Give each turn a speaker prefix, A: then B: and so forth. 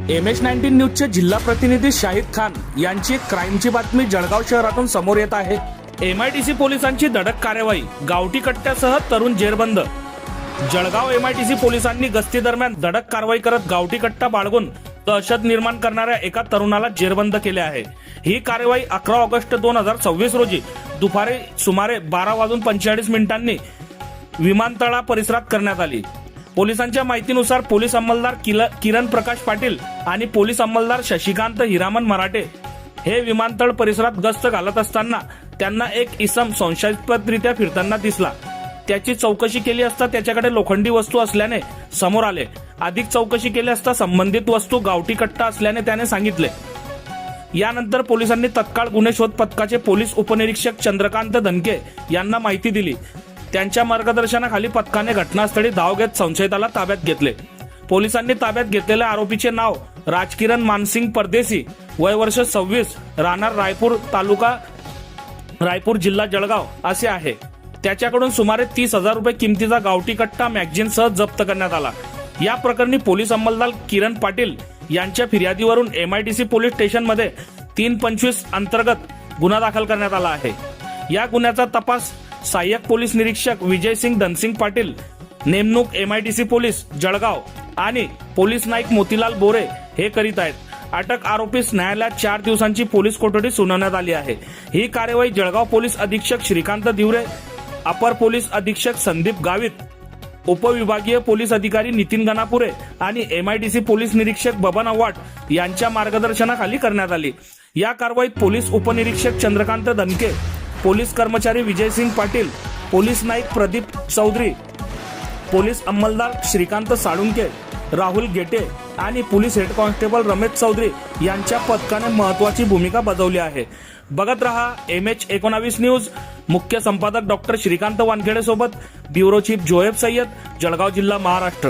A: MH19 न्यूजचे जिल्हा प्रतिनिधी शाहिद खान यांची क्राईमची बातमी जळगाव शहरातून समोर येत आहे। MIDC पोलिसांची धडक कार्यवाही, गावठी कट्ट्यासह तरुण जेरबंद। जळगाव MIDC पोलिसांनी गस्ती दरम्यान धडक कारवाई करत गावठी कट्टा बाळगून दहशत निर्माण करणाऱ्या एका तरुणाला जेरबंद केले आहे। ही कार्यवाही 11 ऑगस्ट 2026 रोजी दुपारी सुमारे 12:45 विमानतळा परिसरात करण्यात आली। पोलिसांच्या माहितीनुसार पोलीस अंमलदार किरण प्रकाश पाटील आणि पोलीस अंमलदार शशिकांत हिरामन मराठे हे विमानतळ परिसरात गस्त घालत असताना त्यांना एक इसम संशयास्पदरित्या फिरताना दिसला। त्याची चौकशी केली असता त्याच्याकडे लोखंडी वस्तू असल्याने समोर आले। अधिक चौकशी केली असता संबंधित वस्तू गावठी कट्टा असल्याने त्याने सांगितले। यानंतर पोलिसांनी तत्काळ गुन्हे शोध पथकाचे पोलीस उपनिरीक्षक चंद्रकांत धनके यांना माहिती दिली। त्यांच्या मार्गदर्शनाखाली पथकाने घटनास्थळी धाव घेत संशयिताला ताब्यात घेतले। पोलिसांनी ताब्यात घेतलेल्या आरोपीचे नाव राजकिरण मानसिंग परदेसी, वय वर्ष 26, राहणार रायपूर, तालुका रायपूर, जिल्हा जळगाव असे आहे। त्याच्याकडून सुमारे 30,000 रुपये किमतीचा गावठी कट्टा मॅगझिन सह जप्त करण्यात आला। या प्रकरणी पोलीस अंमलदार किरण पाटील यांच्या फिर्यादीवरून MIDC पोलीस स्टेशनमध्ये 325 अंतर्गत गुन्हा दाखल करण्यात आला आहे। या गुन्ह्याचा तपास सहाय्यक पोलीस निरीक्षक विजयसिंग धनसिंग पाटील, नेमणूक MIDC पोलीस जळगाव आणि पोलीस नाईक मोतीलाल बोरे हे करीत आहेत। अटक आरोपीस न्यायालयात 4 दिवसांची पोलीस कोठडी सुनावण्यात आली आहे। ही कार्यवाही जळगाव पोलीस अधीक्षक श्रीकांत दिवरे, अपर पोलीस अधीक्षक संदीप गावित, उपविभागीय पोलीस अधिकारी नितीन गणापुरे आणि MIDC पोलीस निरीक्षक बबन आव्हाड यांच्या मार्गदर्शनाखाली करण्यात आली। या कारवाईत पोलीस उपनिरीक्षक चंद्रकांत धनके, पोलीस कर्मचारी विजयसिंग पाटील, पोलीस नाईक प्रदीप चौधरी, पोलीस अंमलदार श्रीकांत साळुंके, राहुल गेटे आणि police head constable Ramesh Chaudhari यांच्या पथकाने महत्वाची भूमिका बजावली आहे। बघत रहा MH19 न्यूज। मुख्य संपादक डॉक्टर श्रीकांत वानखेडे सोबत ब्युरो चीफ जोएब सय्यद, जळगाव जिल्हा, महाराष्ट्र।